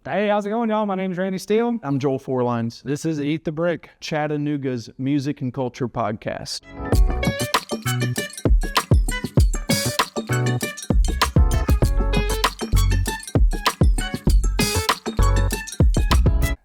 Hey, how's it going, y'all? My name is Randy Steele. I'm Joel Forlines. This is Eat the Brick, Chattanooga's music and culture podcast.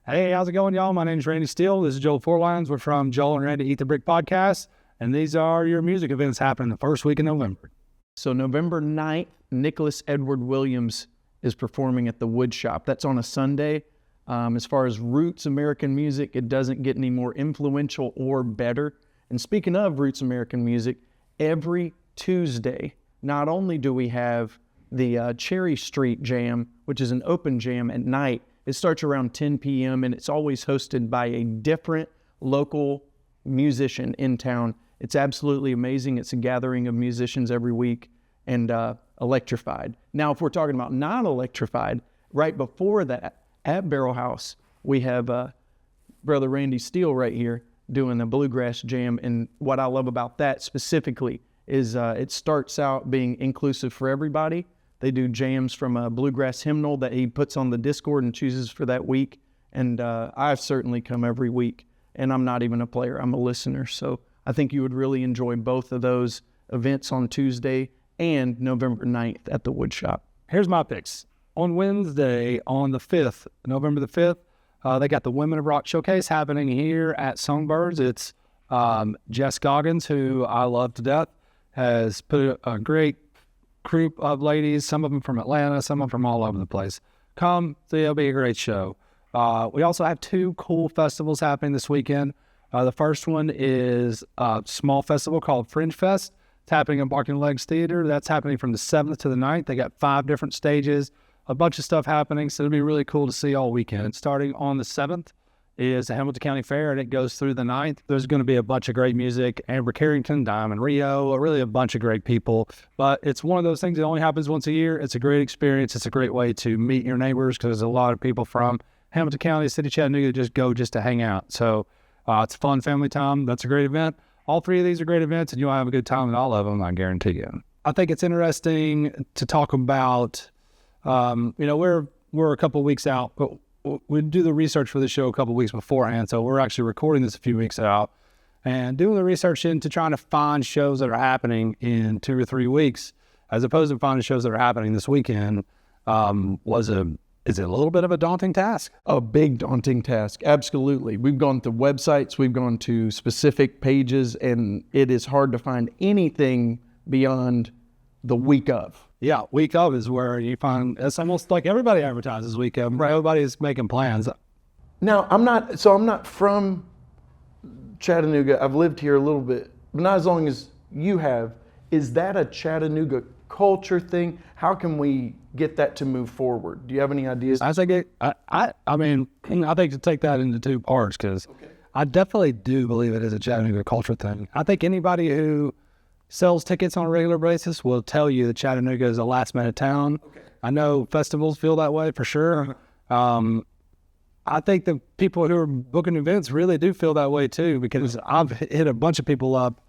Hey, how's it going, y'all? My name is Randy Steele. This is Joel Forlines. We're from Joel and Randy Eat the Brick podcast, and these are your music events happening the first week in November. So November 9th, Nicholas Edward Williams is performing at the Wood Shop. That's on a Sunday. As far as roots American music, it doesn't get any more influential or better. And speaking of roots American music, every Tuesday, not only do we have the Cherry Street Jam, which is an open jam at night. It starts around 10 p.m. and it's always hosted by a different local musician in town. It's absolutely amazing. It's a gathering of musicians every week and electrified. Now, if we're talking about non-electrified, right before that, at Barrelhouse, we have Brother Randy Steele right here doing a bluegrass jam. And what I love about that specifically is it starts out being inclusive for everybody. They do jams from a bluegrass hymnal that he puts on the Discord and chooses for that week. And I've certainly come every week, and I'm not even a player, I'm a listener. So I think you would really enjoy both of those events on Tuesday and November 9th at the Wood Shop. Here's my picks. On Wednesday, on the 5th, November the 5th, they got the Women of Rock Showcase happening here at Songbirds. It's Jess Goggins, who I love to death, has put a great group of ladies, some of them from Atlanta, some of them from all over the place. Come, it'll be a great show. We also have two cool festivals happening this weekend. The first one is a small festival called Fringe Fest. It's happening in Barking Legs Theater. That's happening from the 7th to the 9th. They got 5 different stages, a bunch of stuff happening, so it'll be really cool to see all weekend. Starting on the 7th is the Hamilton County Fair, and it goes through the 9th. There's going to be a bunch of great music. Amber Carrington, Diamond Rio, really a bunch of great people. But it's one of those things that only happens once a year. It's a great experience. It's a great way to meet your neighbors because there's a lot of people from Hamilton County, City, Chattanooga just go just to hang out. So it's a fun family time. That's a great event. All 3 of these are great events, and you'll have a good time at all of them, I guarantee you. I think it's interesting to talk about, we're a couple of weeks out, but we do the research for the show a couple of weeks beforehand, so we're actually recording this a few weeks out and doing the research into trying to find shows that are happening in 2 or 3 weeks, as opposed to finding shows that are happening this weekend. Is it a little bit of a daunting task? A big daunting task, absolutely. We've gone to websites, we've gone to specific pages, and it is hard to find anything beyond the week of. Yeah, week of is where you find, it's almost like everybody advertises week of, right? Everybody's making plans. Now, I'm not from Chattanooga. I've lived here a little bit, but not as long as you have. Is that a Chattanooga culture thing? How can we get that to move forward? Do you have any ideas? I think to take that into 2 parts, because I definitely do believe it is a Chattanooga culture thing. I think anybody who sells tickets on a regular basis will tell you that Chattanooga is a last minute town. Okay. I know festivals feel that way for sure. I think the people who are booking events really do feel that way too, because I've hit a bunch of people up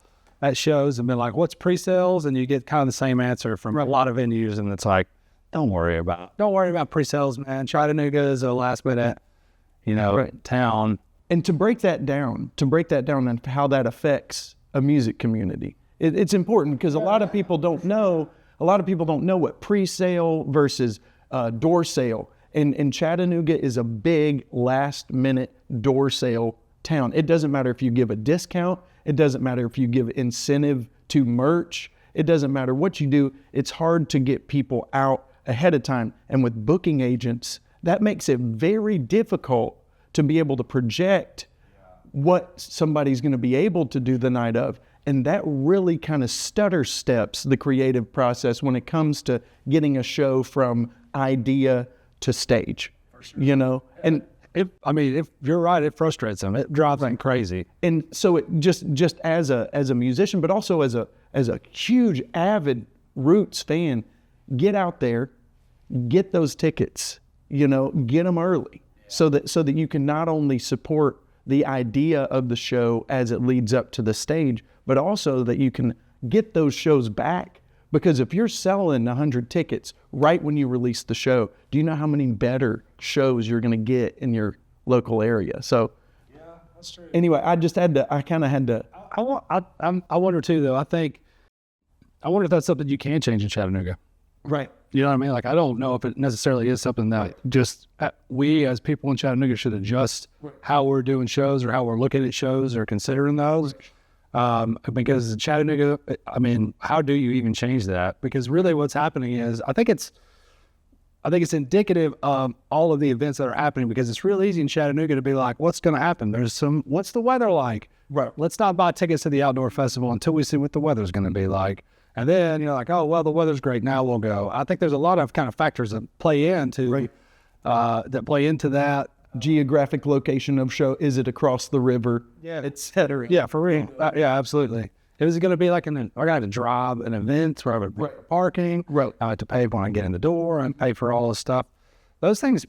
at shows and been like, what's pre-sales? And you get kind of the same answer from a lot of venues, and it's like, don't worry about pre-sales, man. Chattanooga is a last minute, town. And to break that down and how that affects a music community. It's important because a lot of people don't know what pre-sale versus door sale. And Chattanooga is a big last minute door sale town. It doesn't matter if you give a discount. It doesn't matter if you give incentive to merch. It doesn't matter what you do. It's hard to get people out ahead of time. And with booking agents, that makes it very difficult to be able to project what somebody's going to be able to do the night of. And that really kind of stutter steps the creative process when it comes to getting a show from idea to stage, And if you're right, it frustrates them. It drives them crazy. And so it just as a musician, but also as a huge avid Roots fan, get out there, get those tickets, get them early, so that you can not only support the idea of the show as it leads up to the stage, but also that you can get those shows back Because if you're selling 100 tickets right when you release the show, do you know how many better shows you're going to get in your local area? So, Yeah, that's true. anyway, I kind of had to. I wonder too, though. I wonder if that's something you can change in Chattanooga. Right. You know what I mean? Like, I don't know if it necessarily is something that just we as people in Chattanooga should adjust how we're doing shows or how we're looking at shows or considering those. Because in Chattanooga, I mean, how do you even change that? Because really what's happening is, I think it's indicative of all of the events that are happening, because it's real easy in Chattanooga to be like, what's going to happen? What's the weather like? Right. Let's not buy tickets to the outdoor festival until we see what the weather's going to be like. And then you're like, oh, well, the weather's great. Now we'll go. I think there's a lot of kind of factors that play into that. Geographic location of show. Is it across the river? Yeah. Et cetera. Yeah, for real. Yeah, absolutely. It was going to be like I got to drive an event where I would pay for parking. Right. I had to pay when I get in the door and pay for all this stuff. Those things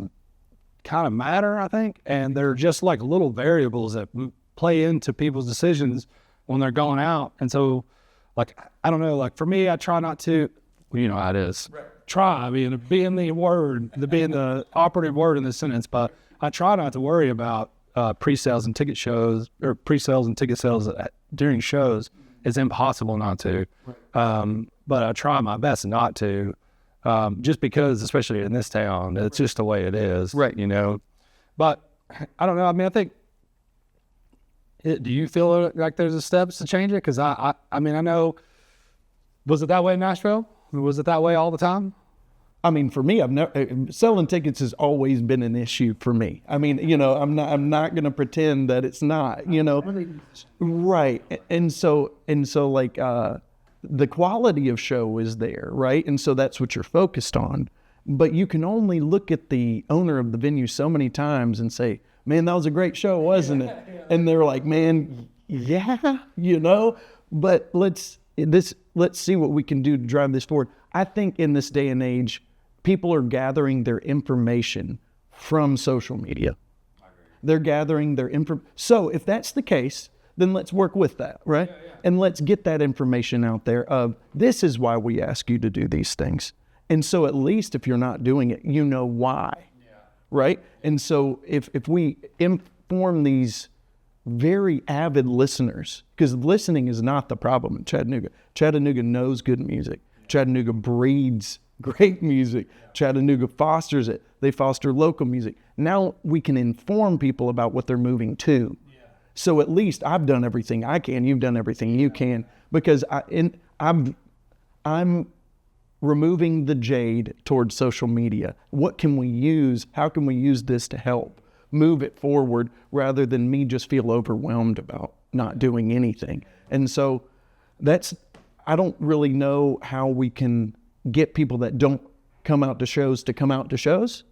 kind of matter, I think. And they're just like little variables that play into people's decisions when they're going out. And so, like, I don't know, like for me, I try not to, well, you know how it is. Right. Try, being the operative word in this sentence, but I try not to worry about pre-sales and ticket shows, or pre-sales and ticket sales during shows. It's impossible not to. Right. But I try my best not to, just because, especially in this town, it's just the way it is. Right. You know, but I don't know. I mean, I think, do you feel like there's a steps to change it? Because I mean, I know, was it that way in Nashville? Was it that way all the time? I mean, for me, I've never selling tickets has always been an issue for me. I mean, you know, I'm not going to pretend that it's not, you know, right. And so like, the quality of show is there, right? And so that's what you're focused on, but you can only look at the owner of the venue so many times and say, man, that was a great show, wasn't it? Yeah. And they're like, man, yeah, you know, but let's see what we can do to drive this forward. I think in this day and age, people are gathering their information from social media. They're gathering their info. So if that's the case, then let's work with that, right? Yeah. And let's get that information out there of, this is why we ask you to do these things. And so at least if you're not doing it, you know why, right? And so if we inform these very avid listeners, because listening is not the problem in Chattanooga. Chattanooga knows good music. Chattanooga breeds great music. Chattanooga fosters it. They foster local music. Now we can inform people about what they're moving to. So at least I've done everything I can. You've done everything you can, because I'm removing the jade towards social media. What can we use? How can we use this to help move it forward, rather than me just feel overwhelmed about not doing anything? And so I don't really know how we can get people that don't come out to shows to come out to shows,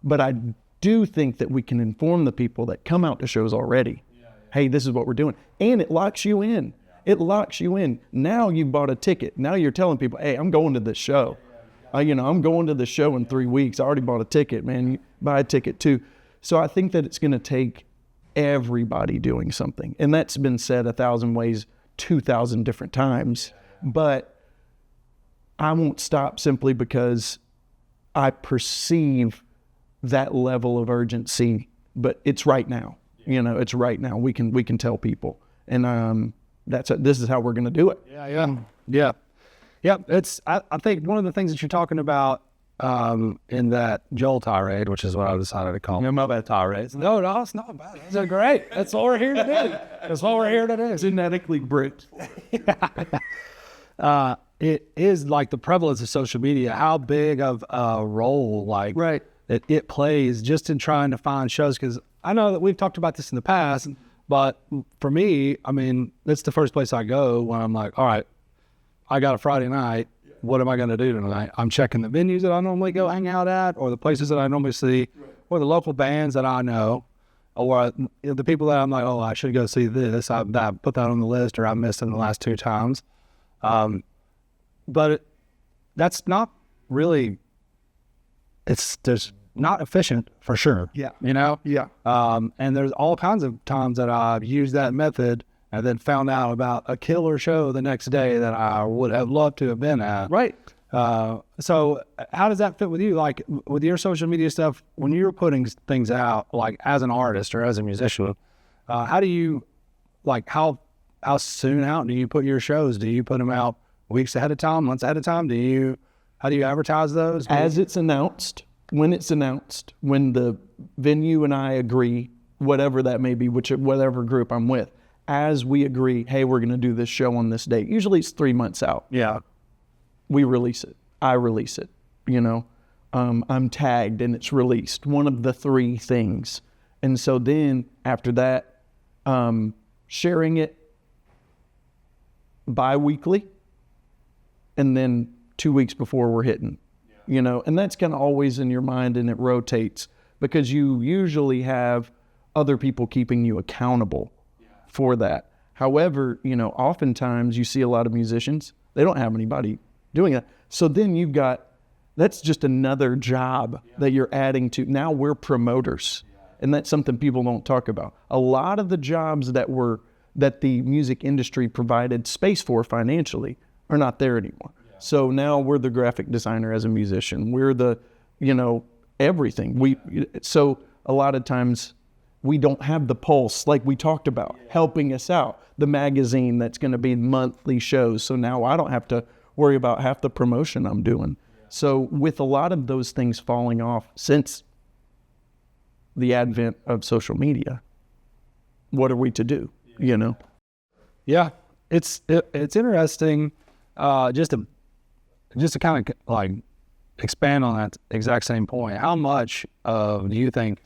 but I do think that we can inform the people that come out to shows already. Hey, this is what we're doing. And it locks you in. It locks you in. Now you've bought a ticket. Now you're telling people, hey, I'm going to this show. I'm going to the show in 3 weeks. I already bought a ticket, man. You buy a ticket too. So I think that it's going to take everybody doing something. And that's been said 1,000 ways, 2,000 different times. But I won't stop simply because I perceive that level of urgency, but it's right now. It's right now. We can tell people, and this is how we're going to do it. Yeah. It's I think one of the things that you're talking about in that Joel tirade, which is what I decided to call. My bad tirades. No, it's not bad. It's great. That's what we're here to do. That's what we're here to do. Genetically bricked. It is like the prevalence of social media, how big of a role it plays just in trying to find shows. Because I know that we've talked about this in the past, but for me, I mean, that's the first place I go when I'm like, all right, I got a Friday night. What am I going to do tonight? I'm checking the venues that I normally go hang out at, or the places that I normally see, or the local bands that I know, or the people that I'm like, oh, I should go see this. I put that on the list, or I missed it in the last 2 times. But that's not really, there's not efficient for sure. Yeah. Yeah. Yeah. And there's all kinds of times that I've used that method and then found out about a killer show the next day that I would have loved to have been at. Right. So how does that fit with you? Like with your social media stuff, when you're putting things out, like as an artist or as a musician, how do you, like how soon out do you put your shows? Do you put them out weeks ahead of time, months ahead of time? How do you advertise those? As it's announced, when the venue and I agree, whatever that may be, whatever group I'm with, as we agree, hey, we're going to do this show on this date. Usually it's 3 months out. Yeah. We release it. I release it. I'm tagged and it's released. One of the 3 things. And so then after that, sharing it bi-weekly, and then 2 weeks before we're hitting, and that's kind of always in your mind, and it rotates because you usually have other people keeping you accountable for that. However, oftentimes you see a lot of musicians, they don't have anybody doing that. So then that's just another job that you're adding to. Now we're promoters, and that's something people don't talk about. A lot of the jobs that the music industry provided space for financially are not there anymore. So now we're the graphic designer as a musician. We're the, everything. So a lot of times we don't have the pulse like we talked about, helping us out. The magazine that's going to be monthly shows. So now I don't have to worry about half the promotion I'm doing. So with a lot of those things falling off since the advent of social media, what are we to do? Yeah, it's interesting. Just to kind of like expand on that exact same point. How much do you think,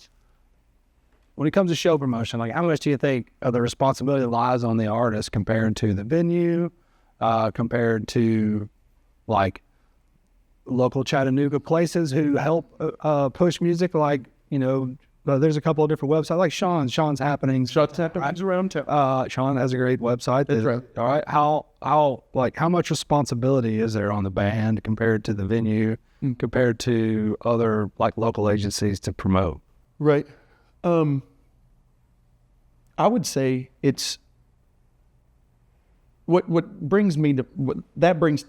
when it comes to show promotion, like how much do you think of the responsibility lies on the artist compared to the venue, compared to like local Chattanooga places who help push music? Like, there's a couple of different websites, like Sean's Happenings. Sean's Happenings around town. Sean has a great website. That's right. All right. How much responsibility is there on the band compared to the venue, compared to other like local agencies to promote? Right. I would say it's what brings to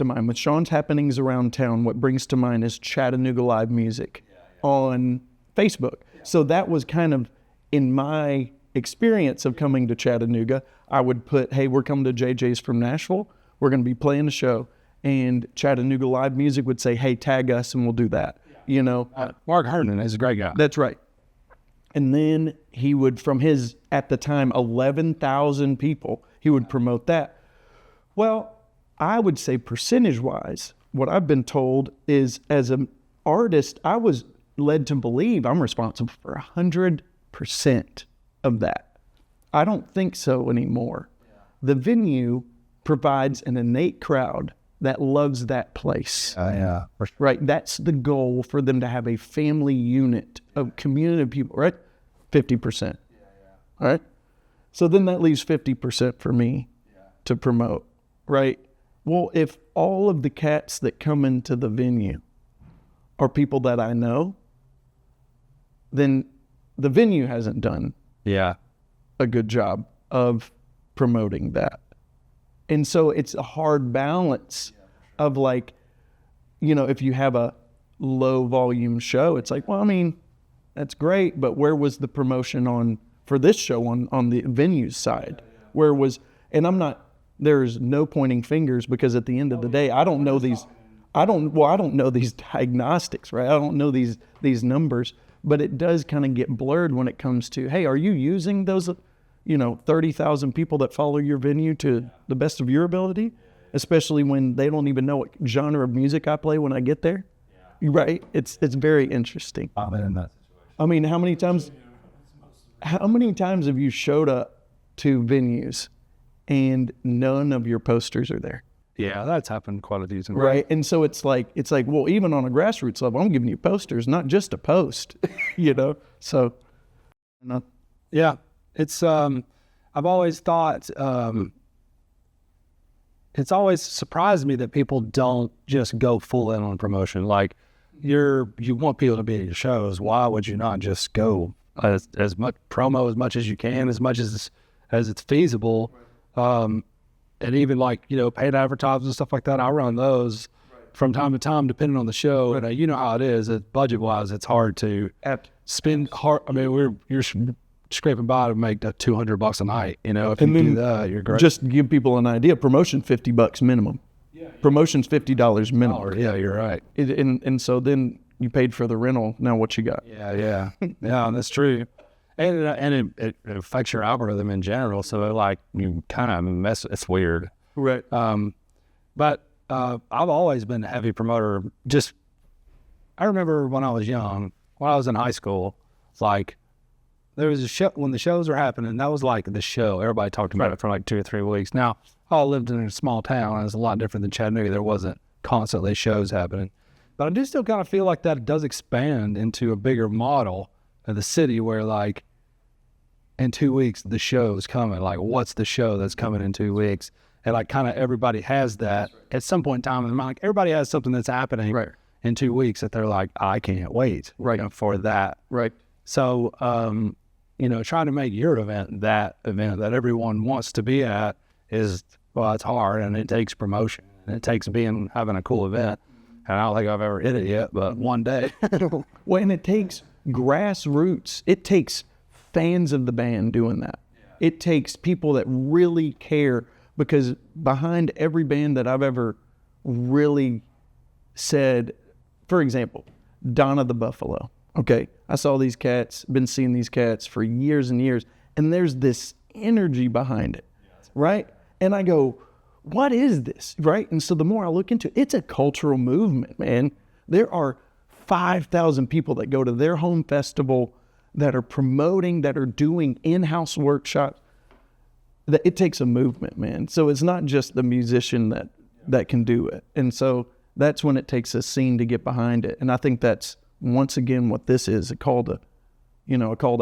mind with Sean's Happenings around town. What brings to mind is Chattanooga Live Music on Facebook. So that was kind of in my experience of coming to Chattanooga. I would put, hey, we're coming to JJ's from Nashville. We're going to be playing a show. And Chattanooga Live Music would say, hey, tag us and we'll do that. Mark Herndon is a great guy. That's right. And then he would, from his, at the time, 11,000 people, he would promote that. Well, I would say percentage-wise, what I've been told is as an artist, I was led to believe I'm responsible for 100% of that. I don't think so anymore. The venue provides an innate crowd that loves that place. Right? That's the goal, for them to have a family unit of community of people, right? 50%. All right? So then that leaves 50% for me to promote, right? Well, if all of the cats that come into the venue are people that I know, then the venue hasn't done a good job of promoting that. And so it's a hard balance of like, if you have a low volume show, it's like, well, I mean, that's great, but where was the promotion for this show on the venue side? Where was, and there's no pointing fingers, because at the end of the day, I don't know these diagnostics, right? I don't know these numbers, but it does kind of get blurred when it comes to, hey, are you using those, 30,000 people that follow your venue to the best of your ability? Especially when they don't even know what genre of music I play when I get there, right? It's very interesting. I've been in that situation. I mean, how many times have you showed up to venues and none of your posters are there? Yeah, that's happened quite a few times. Right. And so it's like, well, even on a grassroots level, I'm giving you posters, not just a post, so. Yeah, it's, I've always thought, it's always surprised me that people don't just go full in on promotion. Like you want people to be at your shows. Why would you not just go as much promo as much as you can, as much as it's feasible? And even like, paid advertisements and stuff like that, I run those from time to time, depending on the show. And you know how it is, budget wise, it's hard to spend hard. I mean, you're scraping by to make $200 a night. If you do that, you're great. Just to give people an idea, promotion $50 minimum. Promotion's $50 minimum. Yeah, you're right. And so then you paid for the rental. Now what you got? Yeah, that's true. And it affects your algorithm in general. So like you kind of mess. It's weird. Right. But I've always been a heavy promoter. I remember when I was young, when I was in high school, it's like there was a show when the shows were happening. That was like the show. Everybody talked about it for like 2 or 3 weeks. Now, I lived in a small town, and it's a lot different than Chattanooga. There wasn't constantly shows happening. But I do still kind of feel like that does expand into a bigger model of the city where like in 2 weeks, the show's coming. Like, what's the show that's coming in 2 weeks? And like kind of everybody has that at some point in time. And like everybody has something that's happening in 2 weeks that they're like, I can't wait for that. Right. So, trying to make your event that everyone wants to be at is, well, it's hard, and it takes promotion. And it takes having a cool event. And I don't think I've ever hit it yet, but one day. Well, and it takes grassroots. It takes fans of the band doing that. Yeah. It takes people that really care, because behind every band that I've ever really said, for example, Donna the Buffalo. Okay, I saw these cats, been seeing these cats for years and years, and there's this energy behind it, right? And I go, what is this, right? And so the more I look into it, it's a cultural movement, man. There are 5,000 people that go to their home festival, that are promoting, that are doing in-house workshops. That it takes a movement, man. So it's not just the musician that can do it. And so that's when it takes a scene to get behind it. And I think that's, once again, what this is, a call to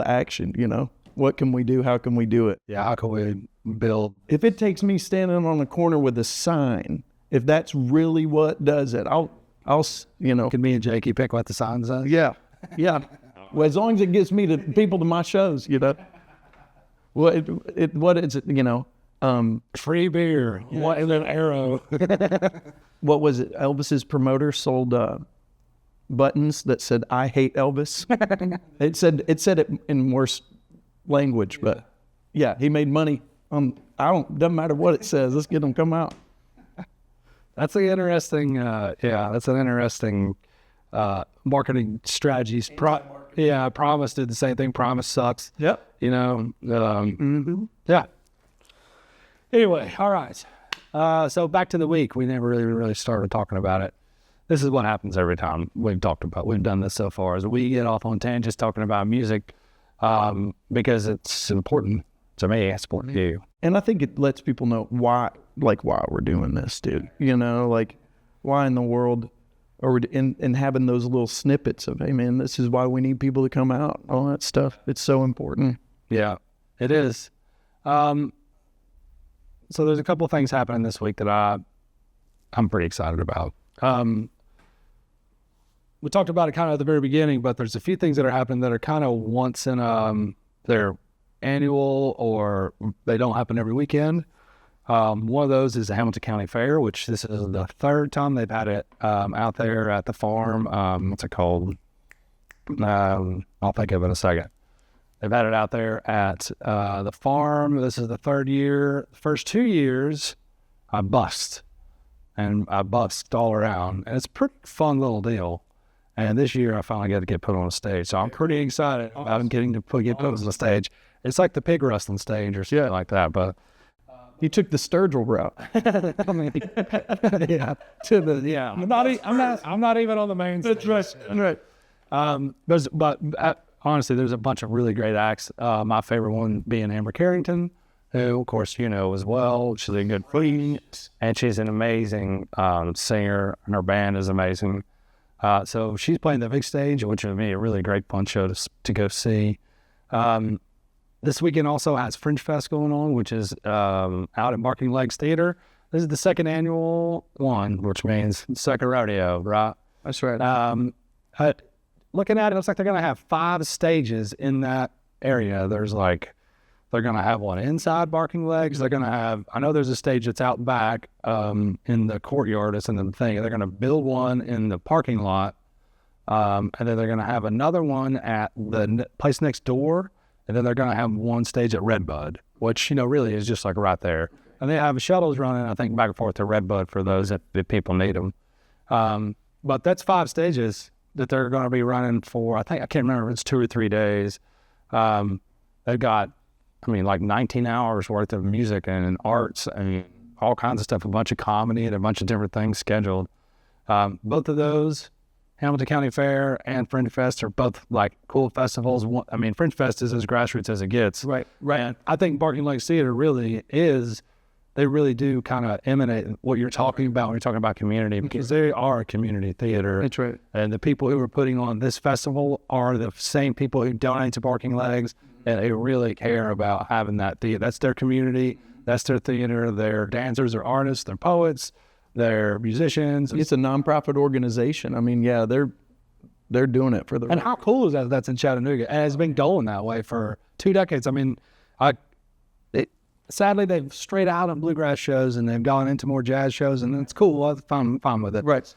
action, What can we do? How can we do it? Yeah, how can we build? If it takes me standing on the corner with a sign, if that's really what does it, I'll Can me and Jakey pick what the sign says? Yeah. Well, as long as it gets me to people to my shows, Well, what is it, free beer. What is an arrow? What was it? Elvis's promoter sold buttons that said, I hate Elvis. It said it in worse language, but yeah, he made money on, doesn't matter what it says, let's get them come out. That's an interesting, that's an interesting marketing strategies. Promise did the same thing. Promise sucks. Yep. Yeah. Anyway, all right. So back to the week. We never really started talking about it. This is what happens every time we've done this so far, is we get off on tangents talking about music because it's important to me. It's important to you. And I think it lets people know why we're doing this, dude. Why in the world are we, and having those little snippets of, hey man, this is why we need people to come out, all that stuff. It's so important. Yeah, it is. So there's a couple of things happening this week that I'm pretty excited about. We talked about it kind of at the very beginning, but there's a few things that are happening that are kind of once in they're annual, or they don't happen every weekend. One of those is the Hamilton County Fair, which this is the third time they've had it out there at the farm. What's it called? I'll think of it in a second. They've had it out there at the farm. This is the third year. The first 2 years, I bust all around. And it's a pretty fun little deal. And this year, I finally got to get put on a stage. So I'm pretty excited about getting to get put on the stage. It's like the pig wrestling stage or something like that, but... You took the Sturgill route. I'm not even on the main stage. That's right. But honestly, there's a bunch of really great acts. My favorite one being Amber Carrington, who, of course, you know as well. She's a good queen, and she's an amazing singer, and her band is amazing. So she's playing the big stage, which would be a really great fun show to go see. This weekend also has Fringe Fest going on, which is out at Barking Legs Theater. This is the second annual one, which means second rodeo, right? That's right. Looking at it, looks like they're going to have 5 stages in that area. There's like They're going to have one inside Barking Legs. They're going to have, I know there's a stage that's out back in the courtyard. It's in the thing. They're going to build one in the parking lot. And then they're going to have another one at the place next door. And then they're going to have one stage at Redbud, which, really is just like right there. And they have shuttles running, I think, back and forth to Redbud for those that people need them. But that's 5 stages that they're going to be running for. I can't remember if it's 2 or 3 days. They've got, like 19 hours worth of music and arts and all kinds of stuff, a bunch of comedy and a bunch of different things scheduled. Both of those, Hamilton County Fair and Fringe Fest, are both like cool festivals. Fringe Fest is as grassroots as it gets. Right. And I think Barking Legs Theater really is, they really do kind of emanate what you're talking about when you're talking about community, because they are a community theater. That's right. And the people who are putting on this festival are the same people who donate to Barking Legs, and they really care about having that theater. That's their community. That's their theater. They're dancers, they're artists, they're poets, they're musicians. It's a nonprofit organization. They're doing it for the. And how cool is that? That's in Chattanooga, and it's been going that way for 2 decades. Sadly, they've strayed out on bluegrass shows and they've gone into more jazz shows, and it's cool. I'm fine with it. Right.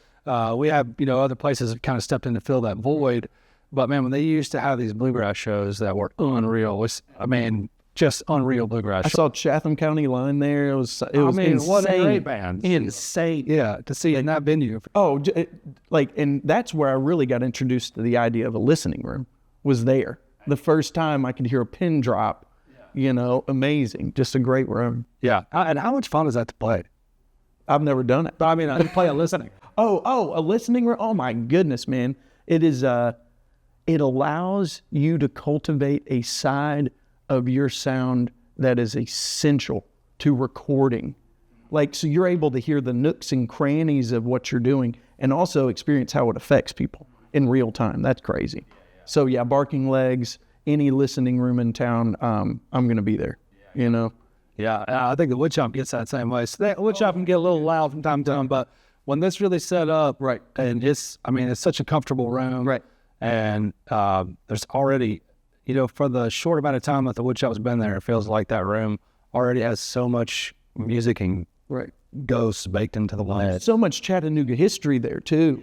We have, other places have kind of stepped in to fill that void. But man, when they used to have these bluegrass shows that were unreal, just unreal bluegrass shows. I saw Chatham County Line there. It was insane. What a great band. Insane. Yeah, to see in that venue. Oh, and that's where I really got introduced to the idea of a listening room, was there. The first time I could hear a pin drop. Amazing. Just a great room. Yeah. And how much fun is that to play? I've never done it. But I play a listening. A listening room. Oh my goodness, man. It is, it allows you to cultivate a side of your sound that is essential to recording. So you're able to hear the nooks and crannies of what you're doing and also experience how it affects people in real time. That's crazy. So yeah, Barking Legs, any listening room in town, I'm going to be there, Yeah, I think the woodshop gets that same way. So the woodshop can get a little loud from time to time, but when this really set up, right, and it's such a comfortable room, right, and there's already, for the short amount of time that the woodshop's been there, it feels like that room already has so much music and ghosts baked into the walls. So much Chattanooga history there too,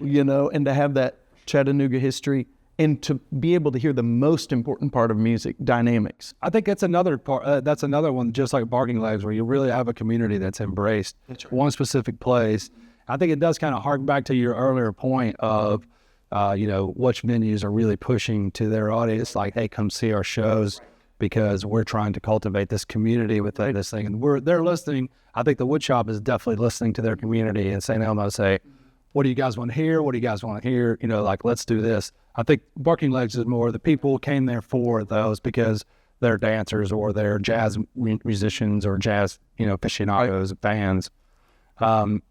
and to have that Chattanooga history. And to be able to hear the most important part of music, dynamics. I think that's another part. That's another one, just like Barking Legs, where you really have a community that's embraced one specific place. I think it does kind of hark back to your earlier point of, which venues are really pushing to their audience, like, hey, come see our shows, because we're trying to cultivate this community with this thing. And they're listening. I think the woodshop is definitely listening to their community and saying, I'm going to say, what do you guys want to hear? What do you guys want to hear? Let's do this. I think Barking Legs is more the people came there for those because they're dancers or they're jazz musicians or jazz, aficionados, fans. And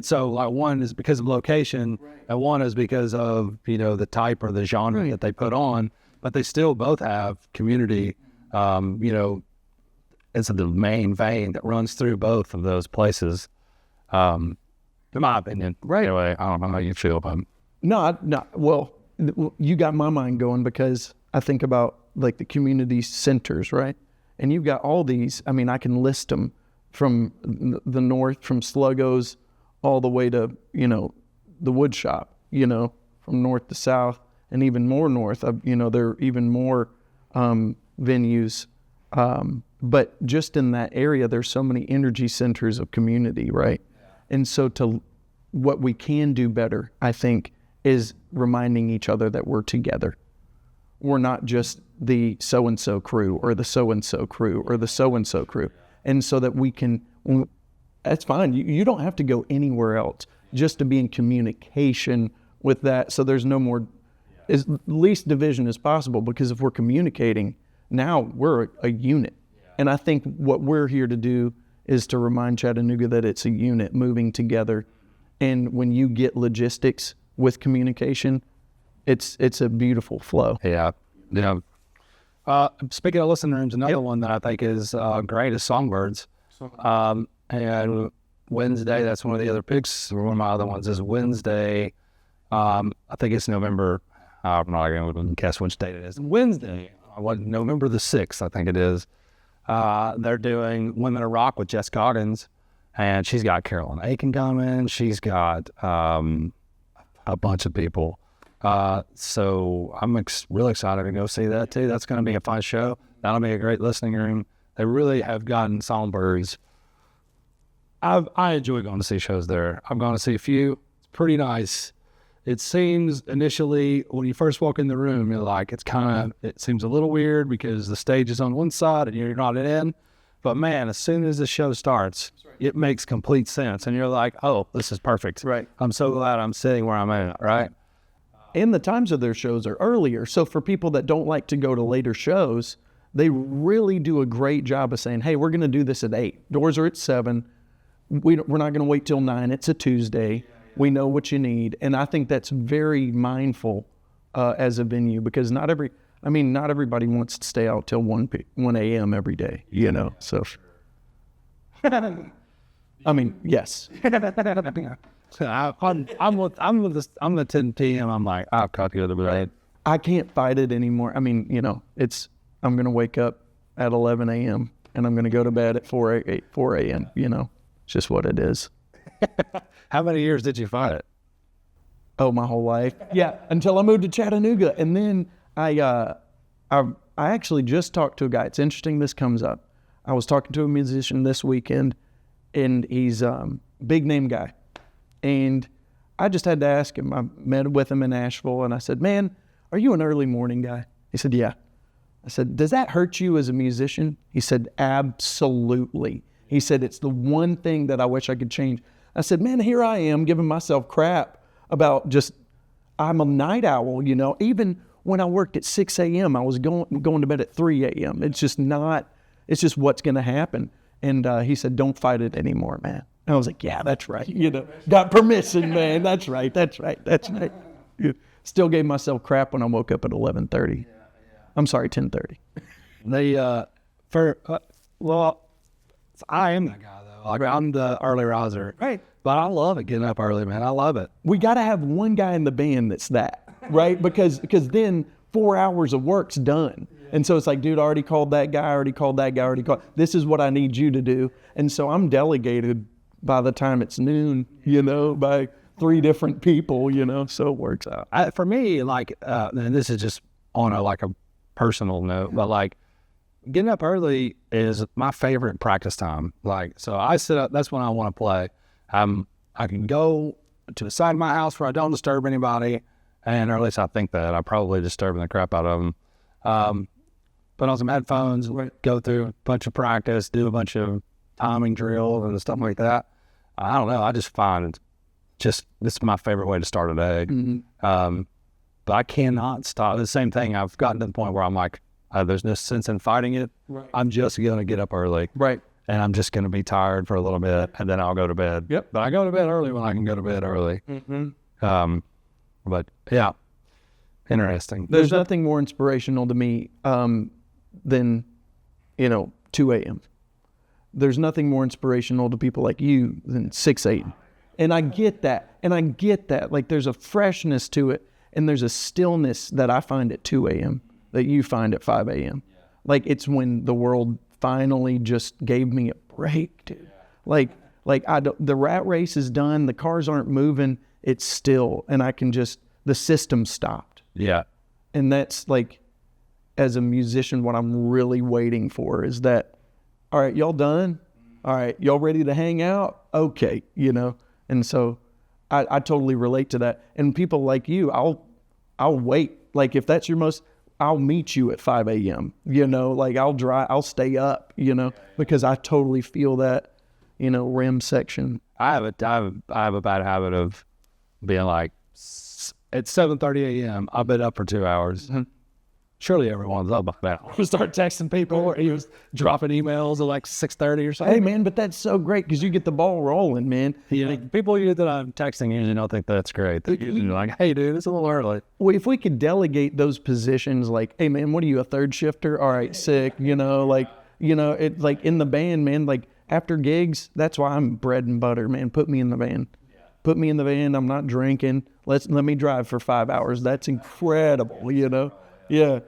so one is because of location and one is because of, the type or the genre that they put on, but they still both have community, it's the main vein that runs through both of those places. In my opinion. Right. Anyway, I don't know how you feel about it. No, well, you got my mind going, because I think about the community centers, right? And you've got all these, I can list them from the north, from Sluggos all the way to, the wood shop, from north to south and even more north. There are even more venues. But just in that area, there's so many energy centers of community, right? And so what we can do better, I think, is reminding each other that we're together. We're not just the so-and-so crew or the so-and-so crew or the so-and-so crew. And so that we can, that's fine. You don't have to go anywhere else just to be in communication with that. So there's no more, as least division as possible, because if we're communicating, now we're a unit. And I think what we're here to do is to remind Chattanooga that it's a unit moving together. And when you get logistics with communication, it's a beautiful flow. Yeah. Speaking of listening rooms, another one that I think is great is Songbirds. And Wednesday, that's one of the other picks. One of my other ones is Wednesday. I think it's November. I'm not going to guess which date it is. Wednesday. November the 6th, I think it is. They're doing Women of Rock with Jess Goggins, and she's got Carolyn Aiken coming. She's got a bunch of people. So I'm really excited to go see that too. That's going to be a fun show. That'll be a great listening room. They really have gotten Songbirds. I enjoy going to see shows there. I'm going to see a few. It's pretty nice. It seems initially when you first walk in the room, you're like, it seems a little weird because the stage is on one side and you're not in. But man, as soon as the show starts, it makes complete sense. And you're like, oh, this is perfect. Right. I'm so glad I'm sitting where I'm at, right? And the times of their shows are earlier. So for people that don't like to go to later shows, they really do a great job of saying, hey, we're going to do this at 8. Doors are at 7. We're not going to wait till 9. It's a Tuesday. We know what you need. And I think that's very mindful as a venue, because not everybody wants to stay out till 1 a.m. every day, you know? So, I mean, yes. I'm the 10 p.m. I'm like, I'll cut you the bed. I can't fight it anymore. I mean, you know, I'm going to wake up at 11 a.m. and I'm going to go to bed at 4 a.m., you know? It's just what it is. How many years did you fight it? Oh, my whole life. Yeah, until I moved to Chattanooga. And then I actually just talked to a guy. It's interesting this comes up. I was talking to a musician this weekend, and he's big name guy. And I just had to ask him. I met with him in Nashville, and I said, man, are you an early morning guy? He said, yeah. I said, does that hurt you as a musician? He said, absolutely. He said, it's the one thing that I wish I could change. I said, man, here I am giving myself crap about I'm a night owl, you know. Even when I worked at 6 a.m., I was going to bed at 3 a.m. It's just what's going to happen. And he said, don't fight it anymore, man. And I was like, yeah, that's right. You know, got permission, man. That's right. Yeah. Still gave myself crap when I woke up at 11:30. I'm sorry, 10:30. I am that guy though. Like, I'm the early riser. Right. But I love it getting up early, man. I love it. We got to have one guy in the band that's that, right? Because then 4 hours of work's done. And so it's like, dude, I already called that guy, this is what I need you to do. And so I'm delegated by the time it's noon, you know, by 3 different people, you know, so it works out. For me, like, and this is just on a personal note, but like, getting up early is my favorite practice time. Like, so I sit up, that's when I want to play. I can go to the side of my house where I don't disturb anybody, and or at least I think that. I'm probably disturbing the crap out of them. Put on some headphones, go through a bunch of practice, do a bunch of timing drills and stuff like that. I don't know. I just find this is my favorite way to start a day. Mm-hmm. But I cannot stop. The same thing. I've gotten to the point where I'm like, there's no sense in fighting it. Right. I'm just going to get up early. Right. And I'm just going to be tired for a little bit, and then I'll go to bed. Yep. But I go to bed early when I can go to bed early. Mm-hmm. But yeah, interesting. There's nothing more inspirational to me than, 2 a.m. There's nothing more inspirational to people like you than 6 a.m. And I get that. Like, there's a freshness to it, and there's a stillness that I find at 2 a.m. that you find at 5 a.m. Yeah. Like, it's when the world finally just gave me a break, dude. Yeah. Like the rat race is done. The cars aren't moving. It's still, and the system stopped. Yeah. And that's like, as a musician, what I'm really waiting for is that, all right, y'all done? All right, y'all ready to hang out? Okay, And so I totally relate to that. And people like you, I'll wait. Like, if that's I'll meet you at 5 a.m., like I'll stay up, because I totally feel that, REM section. I have a bad habit of being like, at 7:30 a.m., I've been up for 2 hours. Mm-hmm. Surely everyone's up by now. We start texting people, or he was dropping emails at like 6:30 or something. Hey, man, but that's so great because you get the ball rolling, man. Yeah, like, people that I'm texting usually don't think that's great. They're usually like, hey, dude, it's a little early. Well, if we could delegate those positions, like, hey, man, what are you, a third shifter? All right, sick, it, like, in the band, man, like, after gigs, that's why I'm bread and butter, man. Put me in the van. Put me in the van. I'm not drinking. Let me drive for 5 hours. That's incredible, Yeah.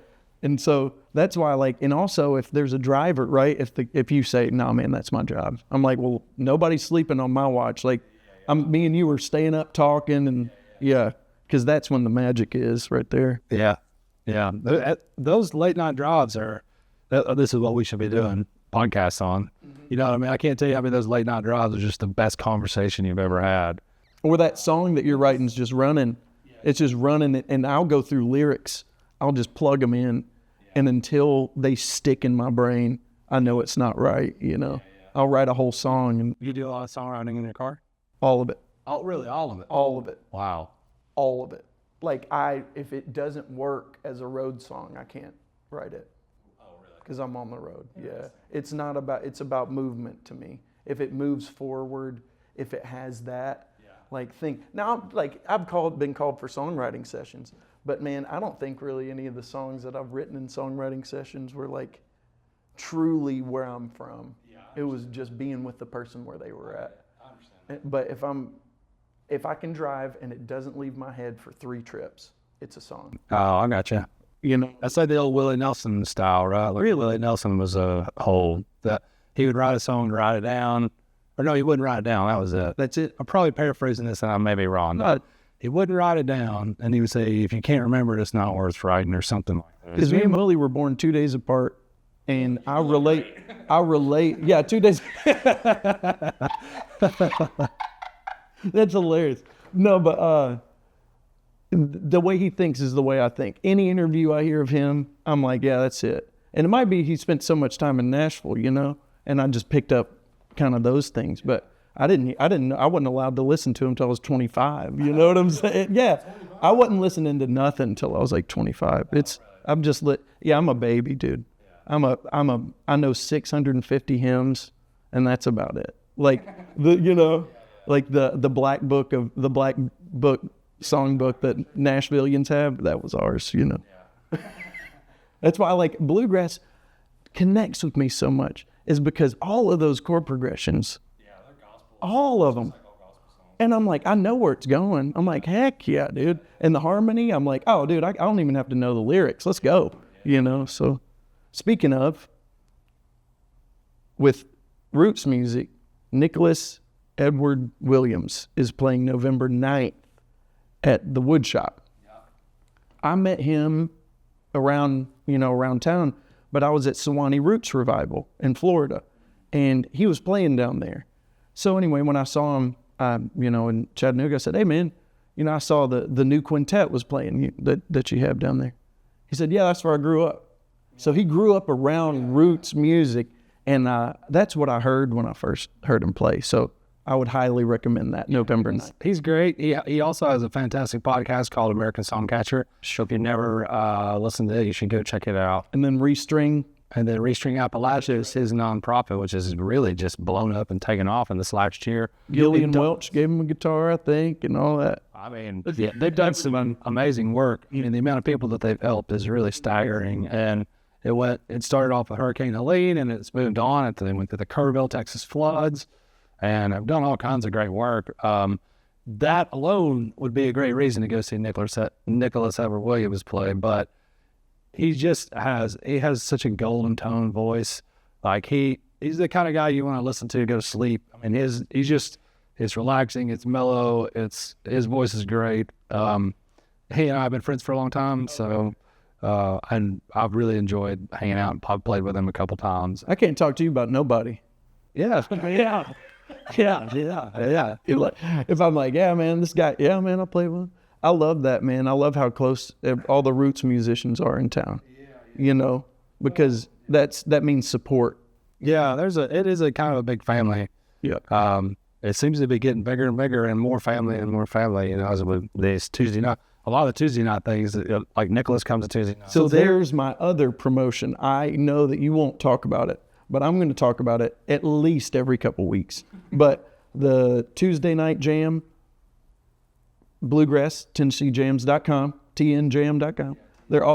And so that's why, like, and also if there's a driver, right? If you say, no, man, that's my job. I'm like, well, nobody's sleeping on my watch. Like, me and you were staying up talking, and because that's when the magic is right there. Yeah. Yeah. Those late night drives this is what we should be doing podcasts on. You know what I mean? I can't tell you how many of those late night drives are just the best conversation you've ever had. Or that song that you're writing is just running. It's just running, and I'll go through lyrics. I'll just plug them in, and until they stick in my brain, I know it's not right, you know. I'll write a whole song. And you do a lot of songwriting in your car? All of it. Oh, really? All of it? All of it. Wow. All of it. Like, if it doesn't work as a road song, I can't write it. Oh, really? Because I'm on the road. Yeah. It's about movement to me. If it moves forward, if it has that, like, thing. Now, like, I've been called for songwriting sessions, but man, I don't think really any of the songs that I've written in songwriting sessions were like truly where I'm from. It was just being with the person where they were at. I understand. But if I can drive and it doesn't leave my head for 3 trips, it's a song. Oh, I gotcha. You know, that's like the old Willie Nelson style, right? Like, Willie Nelson was a whole that he would write a song, write it down, or no, he wouldn't write it down. That was it. That's it. I'm probably paraphrasing this, and I may be wrong. No, he wouldn't write it down, and he would say, "If you can't remember it, it's not worth writing," or something like that. Because me and Willie were born 2 days apart, and I relate. Yeah, 2 days. That's hilarious. No, but the way he thinks is the way I think. Any interview I hear of him, I'm like, yeah, that's it. And it might be he spent so much time in Nashville, you know, and I just picked up kind of those things. But I wasn't allowed to listen to him until I was 25. You know what I'm saying? Yeah, I wasn't listening to nothing until I was like 25. I'm a baby, dude. I know 650 hymns, and that's about it. Like the black book songbook that Nashvillians have, that was ours, you know. That's why I like bluegrass connects with me so much, is because all of those chord progressions, all of them. And I'm like, I know where it's going. I'm like, heck yeah, dude. And the harmony, I'm like, oh, dude, I don't even have to know the lyrics. Let's go, you know. So speaking of, with roots music, Nicholas Edward Williams is playing November 9th at the Wood Shop. I met him around town, but I was at Sewanee Roots Revival in Florida, and he was playing down there. So anyway, when I saw him, in Chattanooga, I said, hey man, I saw the new quintet was playing that you have down there. He said, yeah, that's where I grew up. So he grew up around roots music, and that's what I heard when I first heard him play. So I would highly recommend that, November 9th. He's great. He also has a fantastic podcast called American Songcatcher. So if you never listened to it, you should go check it out. And then Restring Appalachia is his nonprofit, which is really just blown up and taken off in this last year. Gillian Welch gave him a guitar, I think, and all that. I mean, yeah, they've done some amazing work. The amount of people that they've helped is really staggering. And it started off with Hurricane Helene, and it's moved on. They went through the Kerrville, Texas floods, and have done all kinds of great work. That alone would be a great reason to go see Nicholas Edward Williams play, but he has such a golden tone voice. Like he's the kind of guy you want to listen to go to sleep. I mean, it's relaxing, it's mellow, his voice is great. He and I have been friends for a long time, so and I've really enjoyed hanging out, and I've played with him a couple times. I can't talk to you about nobody. Yeah. If I'm like, yeah, man, this guy, yeah, man, I'll play with him. I love that, man. I love how close all the roots musicians are in town, because that means support. Yeah, it is a kind of a big family. Yeah. It seems to be getting bigger and bigger, and more family, as with these Tuesday night. A lot of the Tuesday night things, like Nicholas comes to Tuesday night. So there's my other promotion. I know that you won't talk about it, but I'm going to talk about it at least every couple weeks. But the Tuesday night jam, Bluegrass, TennesseeJams.com, TNJam.com. They're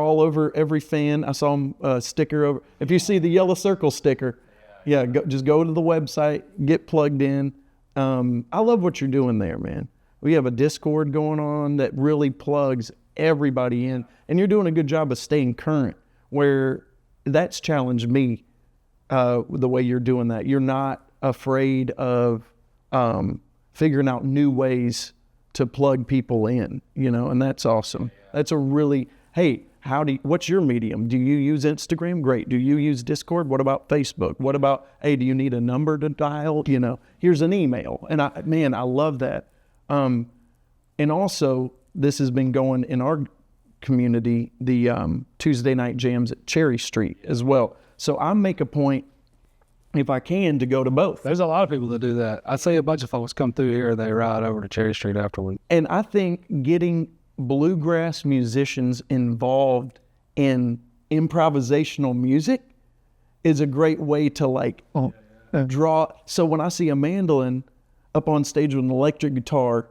all over every fan. I saw them sticker over. If you see the yellow circle sticker, just go to the website, get plugged in. I love what you're doing there, man. We have a Discord going on that really plugs everybody in, and you're doing a good job of staying current, where that's challenged me, the way you're doing that. You're not afraid of figuring out new ways to plug people in, and that's awesome. That's a really, hey, what's your medium? Do you use Instagram? Great. Do you use Discord? What about Facebook? What about, hey, do you need a number to dial? Here's an email. And I love that. And also, this has been going in our community, the Tuesday night jams at Cherry Street as well. So I make a point, if I can, to go to both. There's a lot of people that do that. I see a bunch of folks come through here, they ride over to Cherry Street afterward. And I think getting bluegrass musicians involved in improvisational music is a great way to draw. So when I see a mandolin up on stage with an electric guitar,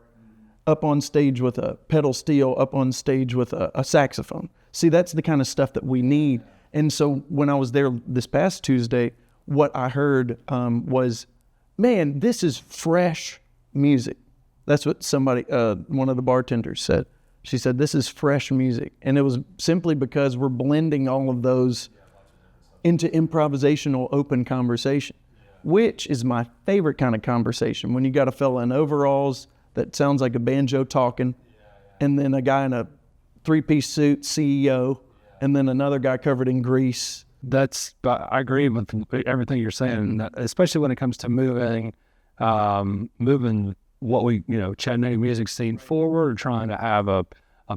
up on stage with a pedal steel, up on stage with a saxophone, see, that's the kind of stuff that we need. And so when I was there this past Tuesday, what I heard was, man, this is fresh music. That's what one of the bartenders said. She said, this is fresh music. And it was simply because we're blending all of those into improvisational open conversation, which is my favorite kind of conversation. When you got a fella in overalls that sounds like a banjo talking, and then a guy in a three-piece suit, CEO, and then another guy covered in grease. I agree with everything you're saying, especially when it comes to moving what we, Chattanooga Music Scene forward, or trying to have a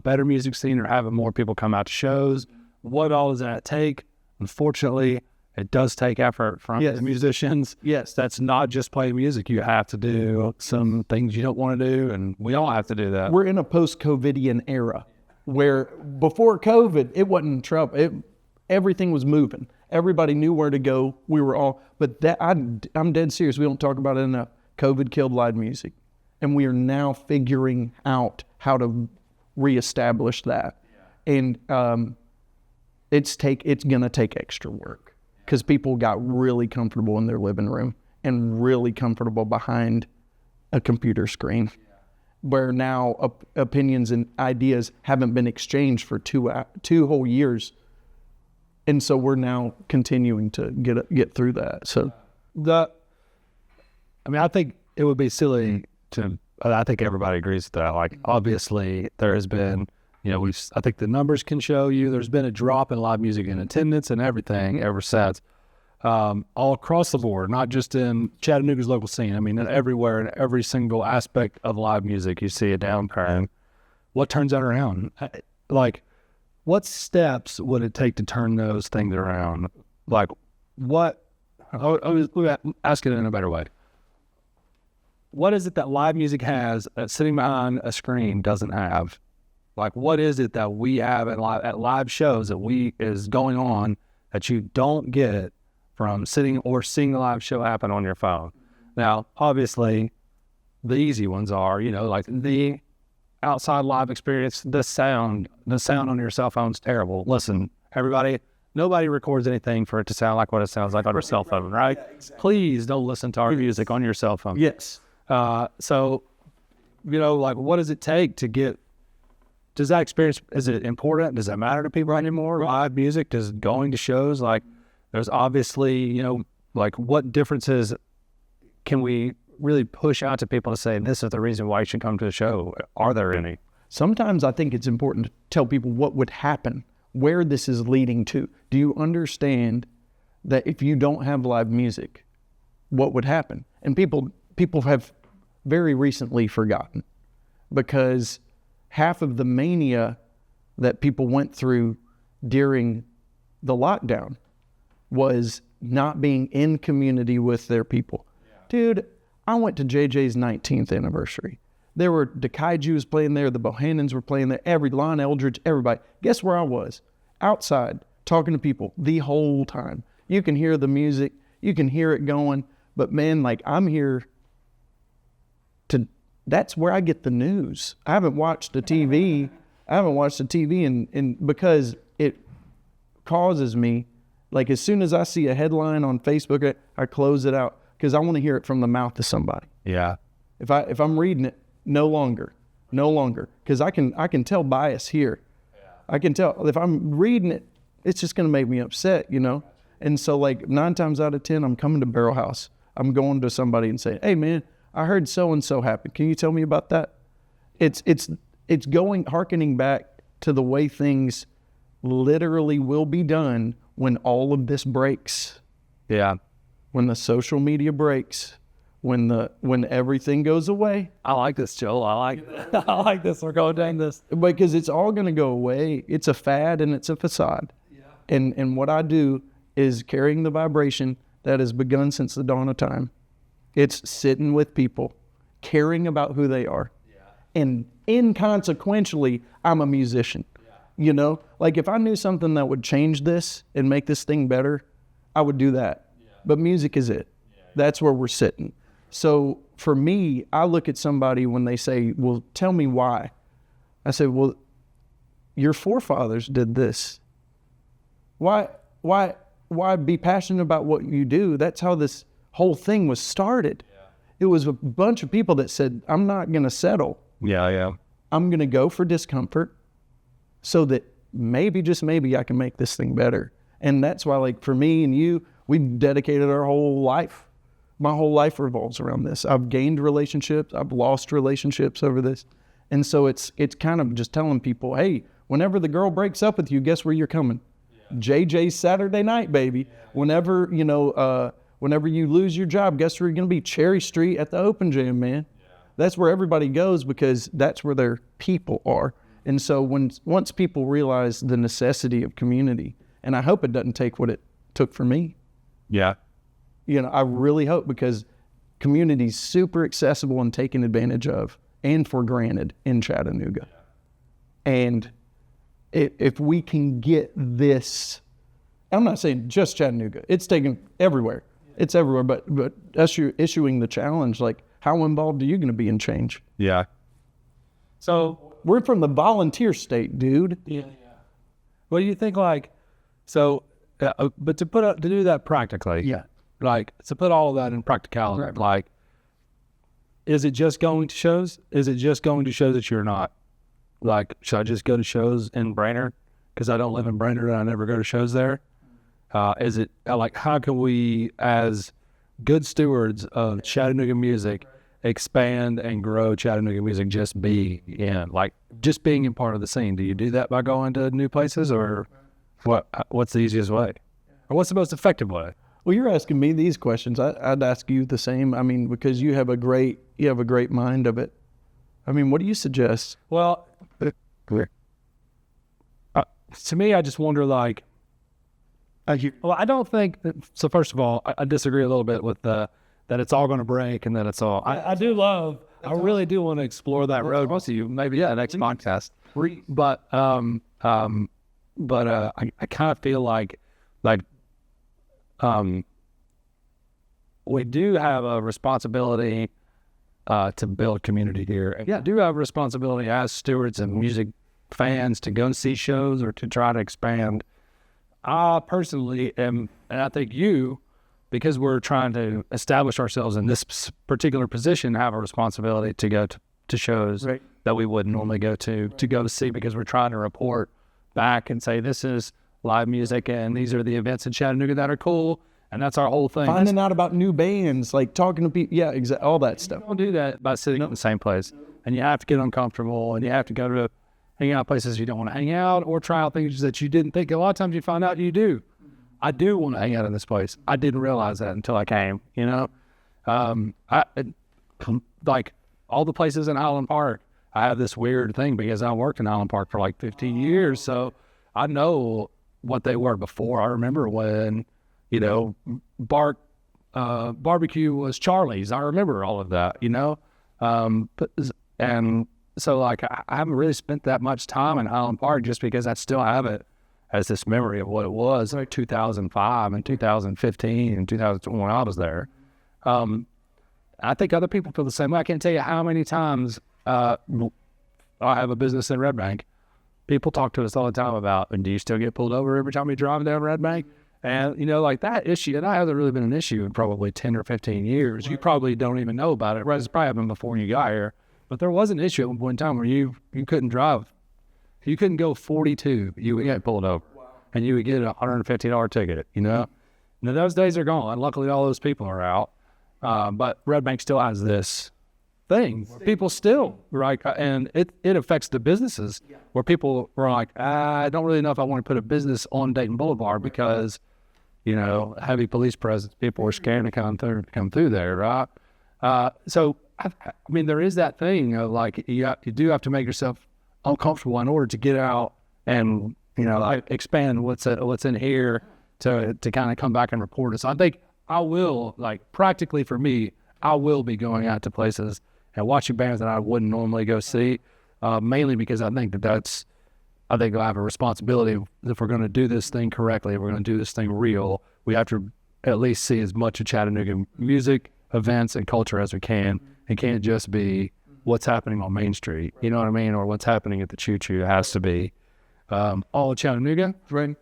better music scene, or having more people come out to shows. What all does that take? Unfortunately, it does take effort from the musicians. Yes. That's not just playing music. You have to do some things you don't want to do, and we all have to do that. We're in a post-COVIDian era where before COVID, it wasn't trouble. Everything was moving. Everybody knew where to go. We were all, but I'm dead serious. We don't talk about it enough. COVID killed live music. And we are now figuring out how to reestablish that. And it's going to take extra work, because people got really comfortable in their living room and really comfortable behind a computer screen, where now opinions and ideas haven't been exchanged for two whole years. And so we're now continuing to get through that. So I think it would be silly I think everybody agrees with that. Obviously there has been, I think the numbers can show you there's been a drop in live music in attendance and everything ever since, all across the board, not just in Chattanooga's local scene. I mean, everywhere, in every single aspect of live music, you see a downturn. What turns that around? What steps would it take to turn those things around? Ask it in a better way. What is it that live music has that sitting behind a screen doesn't have? What is it that we have at live shows that is going on that you don't get from sitting or seeing the live show happen on your phone? Now, obviously, the easy ones are, the outside live experience. The sound on your cell phone's terrible. Listen, everybody, nobody records anything for it to sound like what it sounds like on your cell phone, right? Yeah, exactly. Please don't listen to our music on your cell phone. Yes. So, what does it take to does that experience, is it important? Does that matter to people anymore? Live music, does going to shows, there's obviously, what differences can we really push out to people to say, this is the reason why you should come to the show? Are there any? Sometimes I think it's important to tell people what would happen, where this is leading to. Do you understand that if you don't have live music, what would happen? And people have very recently forgotten, because half of the mania that people went through during the lockdown was not being in community with their people. Yeah. Dude, I went to JJ's 19th anniversary. There were the Kaijus playing there, the Bohannons were playing there, Lon Eldridge, everybody. Guess where I was? Outside, talking to people the whole time. You can hear the music, you can hear it going, but man, I'm here that's where I get the news. I haven't watched the TV. And because it causes me, as soon as I see a headline on Facebook, I close it out, because I want to hear it from the mouth of somebody. Yeah. If I'm reading it, no longer. No longer. Because I can tell bias here. I can tell if I'm reading it, it's just going to make me upset, you know? And so like 9 times out of 10, I'm coming to Barrelhouse. I'm going to somebody and saying, hey man, I heard so-and-so happened. Can you tell me about that? It's harkening back to the way things literally will be done when all of this breaks. Yeah. When the social media breaks, when everything goes away. I like this, Joel. I like this. We're going down this. Because it's all going to go away. It's a fad and it's a facade. Yeah. And what I do is carrying the vibration that has begun since the dawn of time. It's sitting with people, caring about who they are. Yeah. And inconsequentially, I'm a musician. Yeah. You know, like if I knew something that would change this and make this thing better, I would do that. Yeah. But music is it. Yeah. That's where we're sitting. So for me, I look at somebody when they say, well, tell me why. I say, well, your forefathers did this. Why be passionate about what you do? That's how this whole thing was started. Yeah. It was a bunch of people that said, I'm not going to settle. Yeah. I'm going to go for discomfort so that maybe, just maybe, I can make this thing better. And that's why, like, for me and you, we dedicated our whole life. My whole life revolves around this. I've gained relationships. I've lost relationships over this. And so it's kind of just telling people, hey, whenever the girl breaks up with you, guess where you're coming? Yeah. JJ's Saturday night, baby. Yeah. Whenever, whenever you lose your job, guess where you're going to be? Cherry Street at the Open Jam, man. Yeah. That's where everybody goes because that's where their people are. And so once people realize the necessity of community, and I hope it doesn't take what it took for me. Yeah. You know, I really hope, because community's super accessible and taken advantage of and for granted in Chattanooga. Yeah. And if we can get this, I'm not saying just Chattanooga, it's taken everywhere. Yeah. It's everywhere, but us issuing the challenge, like, how involved are you going to be in change? Yeah. So we're from the volunteer state, dude. Yeah. What do you think, like, so, but to do that practically. Yeah. Like, to put all of that in practicality, right. Like, is it just going to shows? Is it just going to shows that you're not? Like, should I just go to shows in Brainerd? Because I don't live in Brainerd and I never go to shows there. Is it, like, how can we, as good stewards of Chattanooga music, expand and grow Chattanooga music just being in part of the scene? Do you do that by going to new places, or what's the easiest way? Or what's the most effective way? Well, you're asking me these questions. I'd ask you the same. I mean, because you have a great mind of it. I mean, what do you suggest? Well, to me, I just wonder, like, well, I don't think that, so first of all, I disagree a little bit with that it's all going to break and that it's all, I really do want to explore that road. Most of you, maybe, next podcast. But I kind of feel like we do have a responsibility to build community here. And we do have a responsibility as stewards and music fans to go see shows or to try to expand. I personally am, and I think you, because we're trying to establish ourselves in this particular position, have a responsibility to go to shows that we wouldn't normally go to go to see, because we're trying to report back and say, this is live music and these are the events in Chattanooga that are cool. And that's our whole thing. Finding out about new bands, like talking to people, all that stuff. You don't do that by sitting in the same place. And you have to get uncomfortable, and you have to go to hang out places you don't want to hang out, or try out things that you didn't think. A lot of times you find out you do. I do want to hang out in this place. I didn't realize that until I came, you know. Like all the places in Highland Park, I have this weird thing because I worked in Highland Park for like 15 years. So I know what they were before. I remember when, you know, barbecue was Charlie's. I remember all of that, you know. And so, like, I haven't really spent that much time in Highland Park just because I still have it as this memory of what it was like 2005 and 2015 and 2020 when I was there. I think other people feel the same way. I can't tell you how many times I have a business in Red Bank. People talk to us all the time about, do you still get pulled over every time you drive down Red Bank? And, you know, like that issue, and that hasn't really been an issue in probably 10 or 15 years. You probably don't even know about it. Right? It's probably happened before you got here. But there was an issue at one point in time where you couldn't drive. You couldn't go 42. You would get pulled over. Wow. And you would get a $150 ticket, you know? Now, those days are gone. Luckily, all those people are out. But Red Bank still has this thing. People still, right? And it affects the businesses where people were like, I don't really know if I want to put a business on Dayton Boulevard because, you know, heavy police presence. People are scared to come through there, right? So, I mean, there is that thing of like, you do have to make yourself uncomfortable in order to get out and, you know, like expand what's in here to kind of come back and report it. So I think I will, like, practically for me, I will be going out to places and watching bands that I wouldn't normally go see, mainly because I think I think I have a responsibility. If we're going to do this thing correctly, if we're going to do this thing real, we have to at least see as much of Chattanooga music, events, and culture as we can. It can't just be what's happening on Main Street, you know what I mean, or what's happening at the Choo Choo. It has to be all of Chattanooga. Right.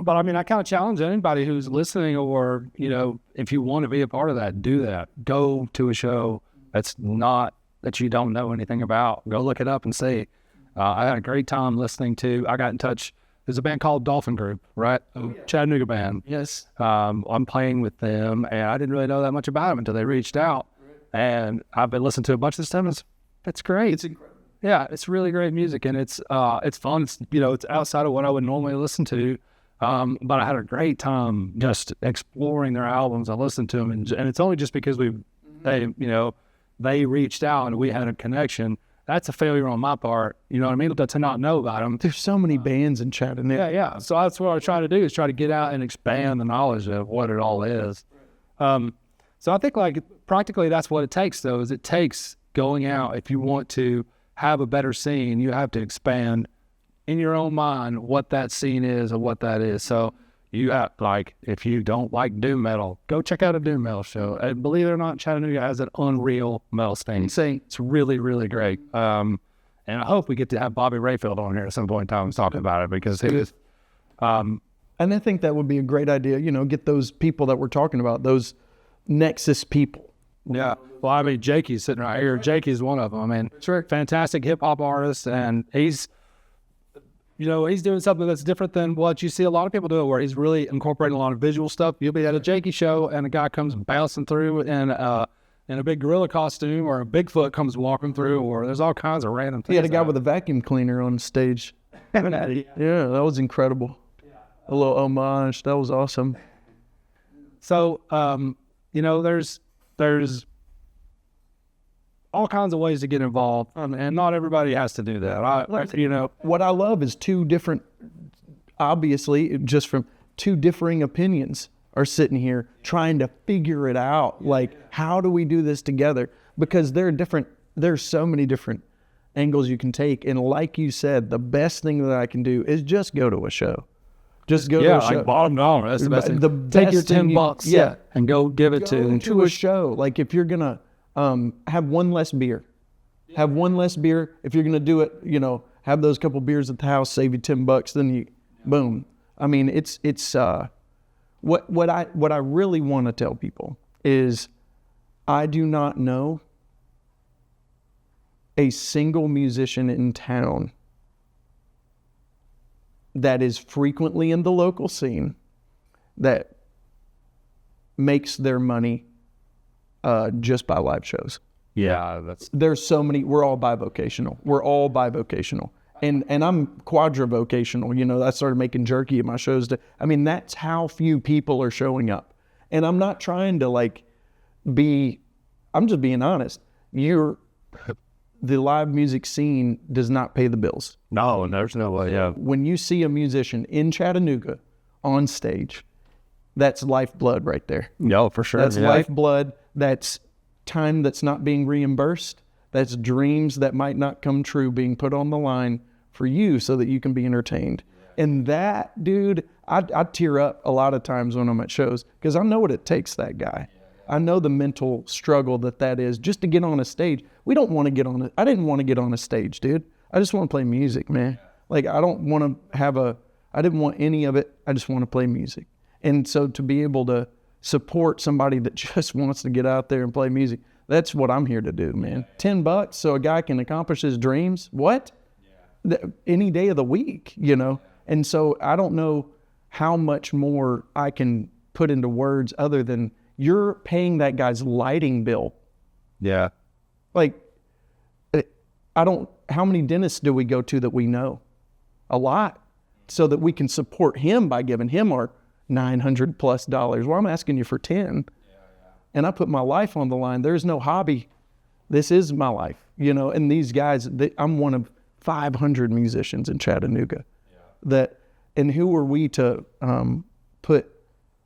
But I mean, I kind of challenge anybody who's listening, or, you know, if you want to be a part of that, do that. Go to a show that's not, that you don't know anything about. Go look it up and see. I had a great time listening to, I got in touch, there's a band called Dolphin Group, right? A Chattanooga band. Yes. I'm playing with them, and I didn't really know that much about them until they reached out. And I've been listening to a bunch of this stuff, and it's great. It's incredible. Yeah, it's really great music, and it's fun. It's, you know, it's outside of what I would normally listen to. But I had a great time just exploring their albums. I listened to them, and it's only just because they reached out and we had a connection. That's a failure on my part, you know what I mean, to not know about them. There's so many bands in Chattanooga. Yeah. So that's what I try to do, is try to get out and expand the knowledge of what it all is. So I think, like, practically that's what it takes, though, is it takes going out. If you want to have a better scene, you have to expand in your own mind what that scene is or what that is. So you have, like, if you don't like doom metal, go check out a doom metal show. And believe it or not, Chattanooga has an unreal metal scene. It's really, really great. And I hope we get to have Bobby Rayfield on here at some point in time talking about it, because it is. And I think that would be a great idea, you know, get those people that we're talking about, those Nexus people. Yeah. Well, I mean, Jakey's sitting right here. Jakey's one of them. I mean, fantastic hip hop artist, and he's doing something that's different than what you see a lot of people do, where he's really incorporating a lot of visual stuff. You'll be at a Jakey show, and a guy comes bouncing through in a big gorilla costume, or a Bigfoot comes walking through, or there's all kinds of random things. He had a guy with a vacuum cleaner on stage. Yeah, that was incredible. A little homage. That was awesome. So, you know, there's all kinds of ways to get involved, and not everybody has to do that. You know, what I love is two different, obviously, just from two differing opinions are sitting here trying to figure it out. Like, how do we do this together? Because there's so many different angles you can take. And like you said, the best thing that I can do is just go to a show. Just go to a show. Like bottom dollar. That's the best thing. Take your $10, and go give it to a show. Like, if you're gonna have one less beer, have one less beer. If you're gonna do it, you know, have those couple beers at the house, save you $10. Then boom. I mean, it's what I really want to tell people is, I do not know a single musician in town that is frequently in the local scene that makes their money just by live shows. Yeah, there's so many. We're all bivocational. And I'm quadrivocational. You know, I started making jerky at my shows. I mean, that's how few people are showing up. And I'm not trying to I'm just being honest. The live music scene does not pay the bills. No, there's no way. Yeah. When you see a musician in Chattanooga on stage, that's lifeblood right there. No, for sure. That's lifeblood. That's time that's not being reimbursed. That's dreams that might not come true being put on the line for you so that you can be entertained. And that, dude, I tear up a lot of times when I'm at shows, because I know what it takes, that guy. I know the mental struggle that is just to get on a stage. We don't want to get on it. I didn't want to get on a stage, dude. I just want to play music, man. Like, I don't want to I didn't want any of it. I just want to play music. And so to be able to support somebody that just wants to get out there and play music, That's what I'm here to do, man. $10 so a guy can accomplish his dreams. What? Any day of the week, you know? And so I don't know how much more I can put into words other than you're paying that guy's lighting bill. Yeah. Like, how many dentists do we go to that we know? A lot. So that we can support him by giving him our $900+ Well, I'm asking you for 10. And I put my life on the line. There's no hobby. This is my life, you know. And these guys, I'm one of 500 musicians in Chattanooga. And who are we to put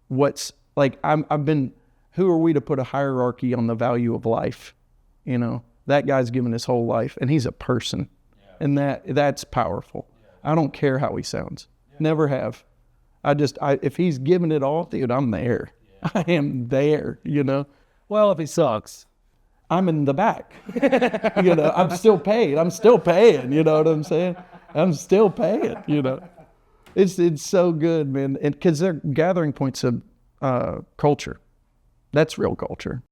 what's like? Who are we to put a hierarchy on the value of life? You know, that guy's given his whole life, and he's a person, and that's powerful. I don't care how he sounds. Never have. If he's giving it all, dude, I'm there. I am there, you know. Well, if he sucks, I'm in the back. You know, I'm still paid. I'm still paying, you know what I'm saying? I'm still paying, you know. It's so good, man. And because they're gathering points of culture. That's real culture.